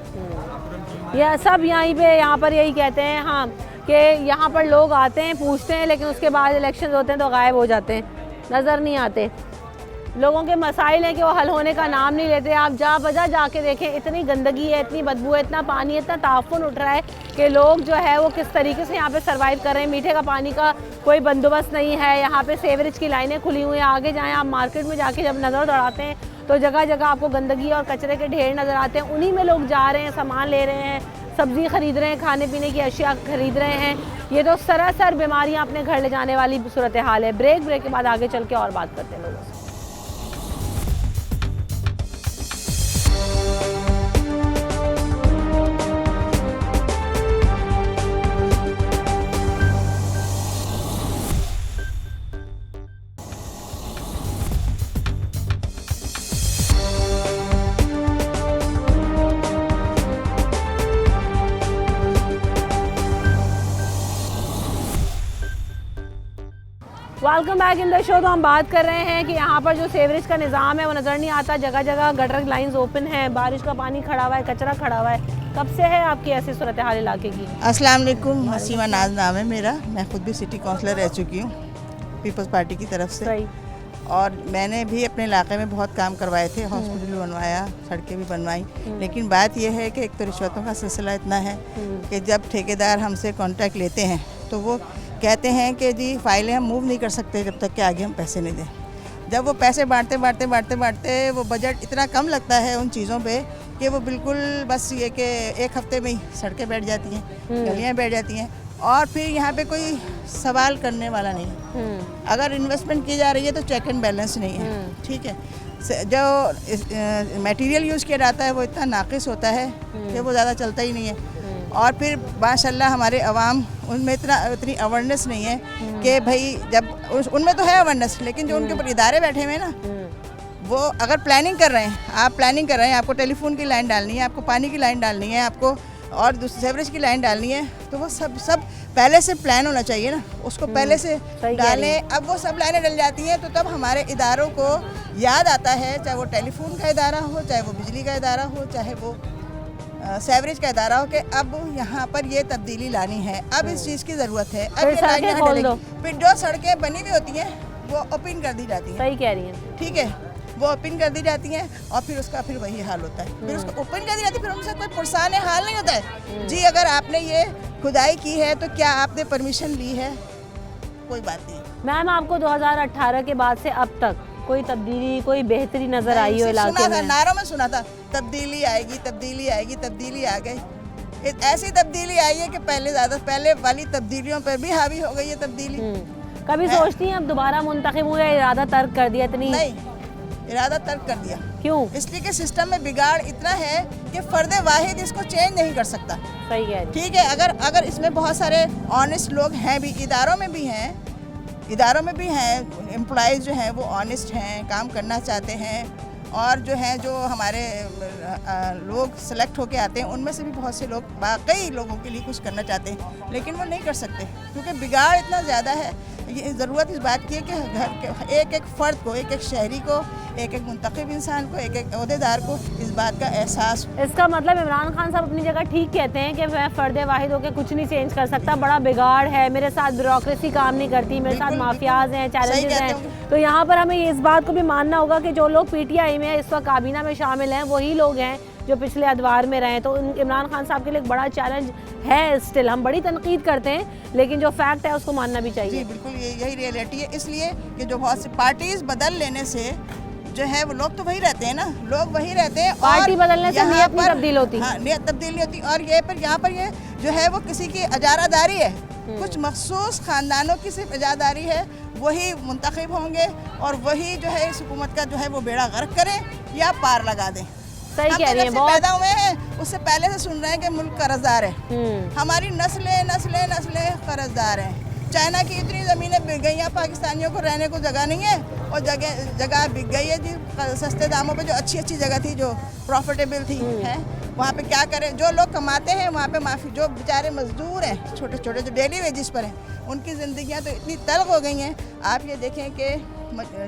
यह सब यहाँ पर यही कहते हैं हाँ कि यहाँ पर लोग आते हैं, पूछते हैं, लेकिन उसके बाद इलेक्शन होते हैं तो गायब हो जाते हैं, नज़र नहीं आते। लोगों के मसाइल हैं कि वो हल होने का नाम नहीं लेते। आप बजा जाके देखें, इतनी गंदगी है, इतनी बदबू है, इतना पानी है, इतना ताफुन उठ रहा है कि लोग जो है वो किस तरीके से यहाँ पे सरवाइव कर रहे हैं। मीठे का पानी का कोई बंदोबस्त नहीं है, यहाँ पे सीवरेज की लाइनें खुली हुई हैं। आगे जाएँ आप मार्केट में जाके जब नज़र दौड़ाते हैं तो जगह जगह आपको गंदगी और कचरे के ढेर नज़र आते हैं, उन्हीं में लोग जा रहे हैं, सामान ले रहे हैं, सब्जी खरीद रहे हैं, खाने पीने की अशिया खरीद रहे हैं। ये तो सरासर बीमारियां अपने घर ले जाने वाली सूरत हाल है। ब्रेक के बाद आगे चल के और बात करते हैं लोगों से। Welcome back in the show. तो हम बात कर रहे हैं कि यहाँ पर जो सेवरेज का निज़ाम है वो नज़र नहीं आता। जगह जगह गटर लाइंस ओपन हैं, बारिश का पानी खड़ा हुआ है, कचरा खड़ा हुआ है। कब से है आपकी ऐसी सूरत हाल इलाके की? अस्सलाम वालेकुम, हसीमा नाज नाम है मेरा। मैं खुद भी सिटी काउंसलर रह चुकी हूँ पीपल्स पार्टी की तरफ से। और मैंने भी अपने इलाके में बहुत काम करवाए थे, हॉस्पिटल भी बनवाया, सड़कें भी बनवाई। लेकिन बात यह है कि एक तो रिश्वतों का सिलसिला इतना है कि जब ठेकेदार हमसे कॉन्ट्रैक्ट लेते हैं तो वो कहते हैं कि जी फाइलें हम मूव नहीं कर सकते जब तक कि आगे हम पैसे नहीं दें। जब वो पैसे बांटते वो बजट इतना कम लगता है उन चीज़ों पे कि वो बिल्कुल बस ये कि एक हफ्ते में ही सड़कें बैठ जाती हैं, गलियाँ बैठ जाती हैं और फिर यहाँ पे कोई सवाल करने वाला नहीं है। अगर इन्वेस्टमेंट की जा रही है तो चेक एंड बैलेंस नहीं है, ठीक है। जो मटेरियल यूज़ किया जाता है वो इतना नाकिस होता है कि वो ज़्यादा चलता ही नहीं है। और फिर माशाल्लाह हमारे अवाम उनमें इतनी अवेयरनेस नहीं है कि भाई जब उनमें तो है अवेयरनेस, लेकिन जो उनके ऊपर इदारे बैठे हुए हैं ना, वो अगर प्लानिंग कर रहे हैं, आप प्लानिंग कर रहे हैं, आपको टेलीफोन की लाइन डालनी है, आपको पानी की लाइन डालनी है, आपको और सेवरेज की लाइन डालनी है, तो वो सब पहले से प्लान होना चाहिए ना, उसको पहले से डालें। अब वो सब लाइनें डल जाती हैं तो तब हमारे इदारों को याद आता है, चाहे वो टेलीफोन का इदारा हो, चाहे वो बिजली का इदारा हो, चाहे वो सेवरेज का इदारा हो, कि अब यहाँ पर ये तब्दीली लानी है, अब इस चीज़ की ज़रूरत है, अब ये लाइन यहाँ डलेगी। फिर जो सड़कें बनी हुई होती हैं वो ओपन कर दी जाती हैं। सही कह रही हैं, ठीक है, वो ओपन कर दी जाती हैं और फिर उसका फिर वही हाल होता है। फिर उसको ओपन कर दी जाती है, फिर उनसे कोई पुरसान हाल नहीं होता है। जी अगर आपने ये खुदाई की है तो क्या आपने परमिशन ली है? कोई बात नहीं। मैम आपको 2018 के बाद से अब तक कोई तब्दीली, कोई बेहतरी नजर आई हो इलाके में? नारों में सुना था तब्दीली आएगी, तब्दीली आएगी, तब्दीली आ गई। ऐसी तब्दीली आई है कि पहले वाली तब्दीलियों पर भी हावी हो गई है तब्दीली। कभी सोचती हैं अब दोबारा मुंतखब हुआ, इरादा तर्क कर दिया? इतनी नहीं, इरादा तर्क कर दिया। क्यों? इसलिए कि सिस्टम में बिगाड़ इतना है कि फर्द वाहिद इसको चेंज नहीं कर सकता। सही है, ठीक है। अगर इसमें बहुत सारे ऑनेस्ट लोग हैं भी, इदारों में भी हैं, एम्प्लॉयज़ जो हैं वो ऑनेस्ट हैं, काम करना चाहते हैं, और जो हैं जो हमारे लोग सेलेक्ट होके आते हैं उनमें से भी बहुत से लोग वाकई लोगों के लिए कुछ करना चाहते हैं, लेकिन वो नहीं कर सकते क्योंकि बिगाड़ इतना ज़्यादा है। ये ज़रूरत इस बात की है कि घर के एक फ़र्द को, एक शहरी को, एक मुंतखब इंसान को, एक ओहदेदार को इस बात का एहसास। इसका मतलब इमरान खान साहब अपनी जगह ठीक कहते हैं कि मैं फ़र्द वाहिद होकर कुछ नहीं चेंज कर सकता, बड़ा बिगाड़ है, मेरे साथ ब्यूरोक्रेसी काम नहीं करती, मेरे साथ माफियाज हैं, चैलेंजेस हैं। तो यहाँ पर हमें इस बात को भी मानना होगा कि जो लोग PTI में इस वक्त काबीना में शामिल हैं वही लोग हैं जो पिछले अदवार में रहे। तो इमरान खान साहब के लिए एक बड़ा चैलेंज है। स्टिल हम बड़ी तनकीद करते हैं, लेकिन जो फैक्ट है उसको मानना भी चाहिए। जी बिल्कुल, यही रियलिटी है। इसलिए कि जो बहुत सी पार्टीज बदल लेने से जो है वो लोग तो वही रहते हैं ना, लोग वही रहते हैं। पार्टी बदलने से नियत नहीं तब्दील होती। हाँ, नियत तब्दील नहीं होती। और यहाँ पर ये जो है वो किसी की इजारादारी है, कुछ मखसूस ख़ानदानों की सिर्फ इजारादारी है, वही मुंतखब होंगे और वही जो है इस हुकूमत का जो है वो बेड़ा गर्क करें या पार लगा दें। सही कह रही हैं। बहुत पैदा हुए हैं, उससे पहले से सुन रहे हैं कि मुल्क कर्जदार है, हमारी नस्लें कर्जदार हैं। चाइना की इतनी ज़मीनें बिक गई हैं, पाकिस्तानियों को रहने को जगह नहीं है और जगह बिक गई है जी सस्ते दामों पे, जो अच्छी जगह थी, जो प्रॉफिटेबल थी, है वहाँ पे क्या करें। जो लोग कमाते हैं वहाँ पे माफ़ी, जो बेचारे मजदूर हैं, छोटे छोटे जो डेली वेजिस पर हैं, उनकी ज़िंदगियाँ तो इतनी तल्ख हो गई हैं। आप ये देखें कि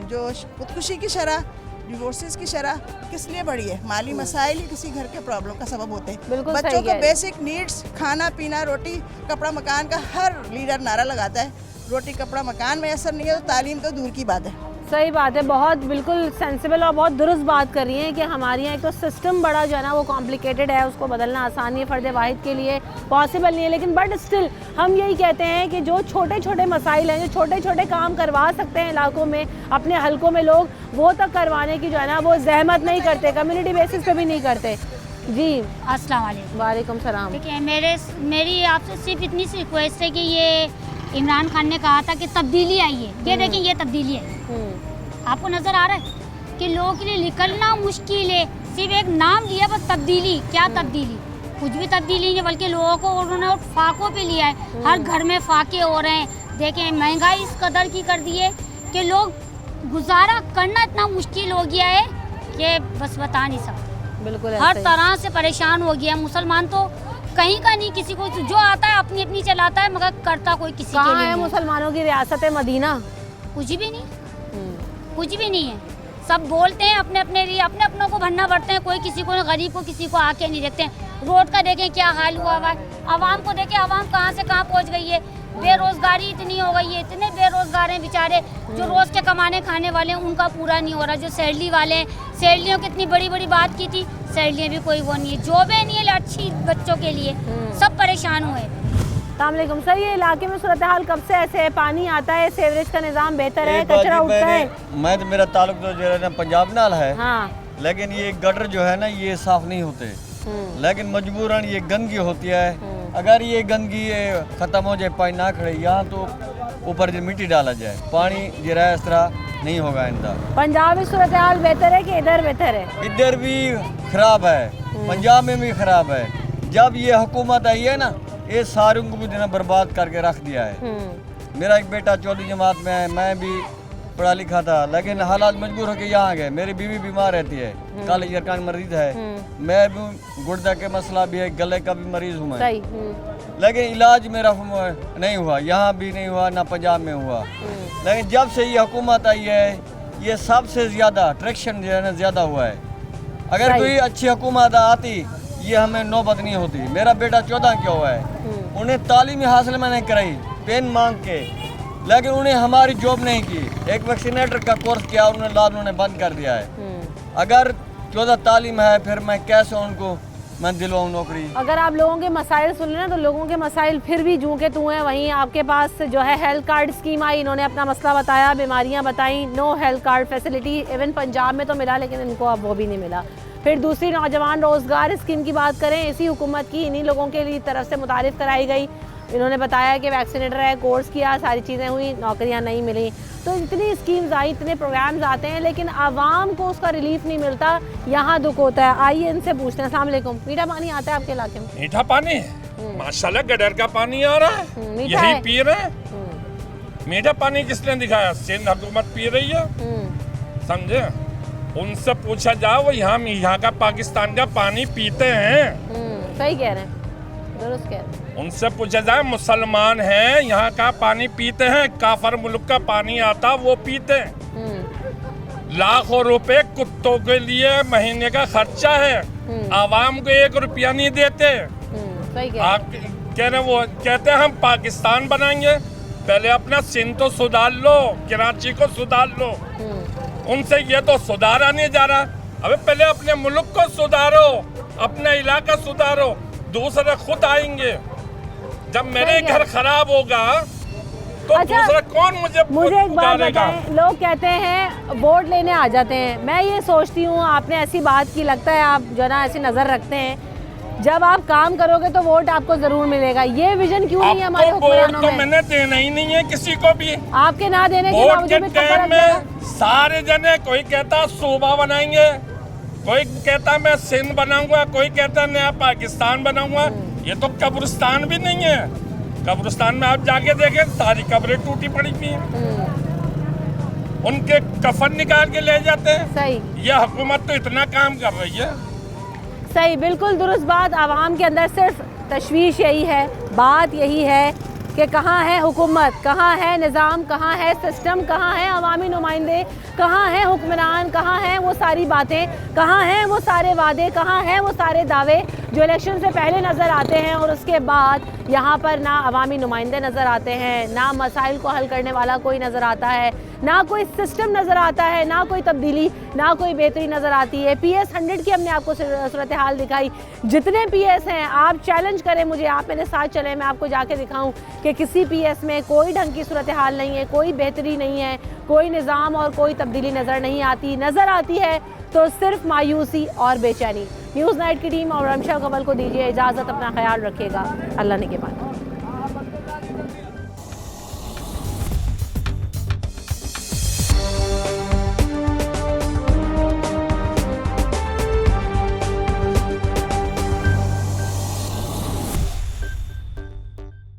जो खुदकुशी की शरह, डिवोर्सेस की शरह किस लिए बढ़ी है? माली मसाइल ही किसी घर के प्रॉब्लम का सबब होते हैं। बच्चों को बेसिक नीड्स, खाना पीना, रोटी कपड़ा मकान का हर लीडर नारा लगाता है, रोटी कपड़ा मकान में असर नहीं है तो तालीम तो दूर की बात है। सही बात है, बहुत बिल्कुल सेंसिबल और बहुत दुरुस्त बात कर रही हैं कि हमारे यहाँ एक तो सिस्टम बड़ा जो है ना वो कॉम्प्लिकेटेड है, उसको बदलना आसान नहीं है, फ़र्द वाहिद के लिए पॉसिबल नहीं है। लेकिन बट स्टिल हम यही कहते हैं कि जो छोटे छोटे मसाइल हैं, जो छोटे छोटे काम करवा सकते हैं इलाकों में, अपने हलकों में लोग, वो तक करवाने की जो है ना वो जहमत नहीं करते, कम्युनिटी बेसिस पे भी नहीं करते। जी अस्सलाम वालेकुम। वालेकुम सलाम। ठीक है, मेरी आपसे सिर्फ इतनी सी रिक्वेस्ट है कि ये इमरान खान ने कहा था कि तब्दीली आई है, ये देखिए ये तब्दीली है। आपको नज़र आ रहा है कि लोगों के लिए निकलना मुश्किल है, सिर्फ एक नाम लिया बस तब्दीली। क्या तब्दीली? कुछ भी तब्दीली नहीं, बल्कि लोगों को उन्होंने फाकों पे लिया है। हर घर में फाके हो रहे हैं। देखें महंगाई इस कदर की कर दी है कि लोग गुजारा करना इतना मुश्किल हो गया है कि बस बता नहीं सकते। बिल्कुल हर तरह से परेशान हो गया। मुसलमान तो कहीं का नहीं, किसी को जो आता है अपनी अपनी चलाता है, मगर करता कोई किसी के लिए है नहीं। मुसलमानों की रियासत है मदीना? कुछ भी नहीं, कुछ भी नहीं है। सब बोलते हैं अपने अपने लिए, अपने अपनों को भरना पड़ते हैं। कोई किसी को, गरीब को किसी को आके नहीं देखते हैं। रोड का देखें क्या हाल हुआ हुआ है, आवाम को देखें आवाम कहाँ से कहाँ पहुँच गई है। बेरोजगारी इतनी हो गई है, इतने बेरोजगार हैं बेचारे। जो रोज़ के कमाने खाने वाले हैं उनका पूरा नहीं हो रहा। जो सैलरी वाले हैं, सैलरियों की इतनी बड़ी बड़ी बात की थी, सैलरियाँ भी कोई वो नहीं है, जॉबें नहीं है अच्छी बच्चों के लिए। सब परेशान हुए। अस्सलामुअलैकुम सर, ये इलाके में सूरत हाल कब से ऐसे है? पानी आता है, सीवरेज का निज़ाम बेहतर है, कचरा उठता है? मैं तो मेरा ताल्लुक तो जो है ना पंजाब नाल है। हाँ। लेकिन ये गटर जो है ना ये साफ नहीं होते, लेकिन मजबूरन ये गंदगी होती है। अगर ये गंदगी ख़त्म हो जाए, पानी ना खड़े यहाँ तो ऊपर जो मिट्टी डाला जाए, पानी जो है इस तरह नहीं होगा इनका। पंजाब में सूरत हाल बेहतर है कि इधर बेहतर है? इधर भी खराब है, पंजाब में भी खराब है। जब ये हुकूमत आई है ना, ये सारों को जो बर्बाद करके रख दिया है। मेरा एक बेटा 14वीं जमात में है, मैं भी पढ़ा लिखा था, लेकिन हालात मजबूर होकर यहाँ गए। मेरी बीवी बीमार रहती है, काले जरकान मरीज है, मैं भी गुर्दा के मसला भी है, गले का भी मरीज हूँ मैं। लेकिन इलाज मेरा नहीं हुआ, यहाँ भी नहीं हुआ, ना पंजाब में हुआ। लेकिन जब से ये हुकूमत आई है, ये सबसे ज़्यादा अट्रैक्शन जो है ना ज़्यादा हुआ है। अगर कोई अच्छी हुकूमत आती, ये हमें नौबत नहीं होती। मेरा बेटा 14 क्या हुआ है, उन्हें तालीम हासिल मैंने कराई पेन मांग के, लेकिन उन्हें हमारी जॉब नहीं की। एक वैक्सीनेटर का कोर्स किया, उन्होंने बंद कर दिया है। अगर 14 तालीम है, फिर मैं कैसे उनको मैं दिलवाऊँ नौकरी? अगर आप लोगों के मसाइल सुन लें तो लोगों के मसाइल फिर भी जूं के तू हैं। वहीं आपके पास जो है हेल्थ कार्ड स्कीम आई, इन्होंने अपना मसला बताया, बीमारियां बताई, no health card facility. Even Punjab में तो मिला, लेकिन इनको अब वो भी नहीं मिला। फिर दूसरी नौजवान रोज़गार स्कीम की बात करें, इसी हुकूमत की, इन्हीं लोगों के लिए तरफ से मुतारिफ़ कराई गई। इन्होंने बताया कि वैक्सीनेटर है, कोर्स किया, सारी चीज़ें हुई, नौकरियां नहीं मिली। तो इतनी स्कीम्स आई, इतने प्रोग्राम्स आते हैं, लेकिन आवाम को उसका रिलीफ नहीं मिलता। यहाँ दुख होता है। आइए इनसे पूछते हैं। अस्सलाम वालेकुम, मीठा पानी आता है आपके इलाके में? मीठा पानी माशाल्लाह गटर का पानी आ रहा है, यही पी रहे हैं। मीठा पानी किसने दिखाया? सिंध हुकूमत पी रही है, समझे? उनसे पूछा जाओ, वो यहाँ का पाकिस्तान का पानी पीते हैं। सही कह रहे हैं, दुरुस्त कह रहे हैं। उनसे पूछा जाए, मुसलमान हैं, यहाँ का पानी पीते हैं, काफर मुल्क का पानी आता वो पीते हैं। लाखों रुपए कुत्तों के लिए महीने का खर्चा है, आवाम को 1 रुपया नहीं देते। आप कह रहे, वो कहते हैं हम पाकिस्तान बनाएंगे, पहले अपना सिंध तो सुधार लो, कराची को सुधार लो। उनसे ये तो सुधारा नहीं जा रहा। अबे पहले अपने मुल्क को सुधारो, अपना इलाका सुधारो, दूसरे खुद आएंगे। जब मेरे घर खराब होगा तो दूसरा कौन मुझे एक बात बताएं, लोग कहते हैं वोट लेने आ जाते हैं। मैं ये सोचती हूँ, आपने ऐसी बात की, लगता है आप जो ना ऐसी नज़र रखते हैं, जब आप काम करोगे तो वोट आपको जरूर मिलेगा। ये विजन क्यों नहीं है हमारे हुक्मरानों में? मैंने देना ही नहीं है किसी को भी। आपके ना देने के बावजूद भी टाइम में सारे जने, कोई कहता सूबा बनाएंगे, कोई कहता मैं सिंध बनाऊंगा, कोई कहता नया पाकिस्तान बनाऊंगा। ये तो कब्रिस्तान भी नहीं है। कब्रिस्तान में आप जाके देखें, सारी कब्रें टूटी पड़ी हुई हैं, उनके कफन निकाल के ले जाते हैं। सही। ये हुकूमत तो इतना काम कर रही है। सही, बिल्कुल दुरुस्त बात। आवाम के अंदर सिर्फ तशवीश यही है, बात यही है कि कहाँ है हुकूमत, कहाँ है निज़ाम, कहाँ है सिस्टम, कहाँ है अवामी नुमाइंदे, कहाँ है हुक्मरान, कहाँ हैं वो सारी बातें, कहाँ हैं वो सारे वादे, कहाँ हैं वो सारे दावे जो इलेक्शन से पहले नज़र आते हैं और उसके बाद यहाँ पर ना अवामी नुमाइंदे नज़र आते हैं, ना मसाइल को हल करने वाला कोई नज़र आता है, ना कोई सिस्टम नज़र आता है, ना कोई तब्दीली, ना कोई बेहतरी नज़र आती है। PS 100 की हमने आपको सूरत हाल दिखाई। जितने PS हैं, आप चैलेंज करें मुझे, आप मेरे साथ चलें, मैं आपको जाके दिखाऊं कि किसी PS में कोई ढंग की सूरत हाल नहीं है, कोई बेहतरी नहीं है, कोई निज़ाम और कोई तब्दीली नज़र नहीं आती। नज़र आती है तो सिर्फ मायूसी और बेचैनी। न्यूज़ नाइट की टीम और रमशा कमल को दीजिए इजाज़त, अपना ख्याल रखिएगा, अल्लाह ने के बाद।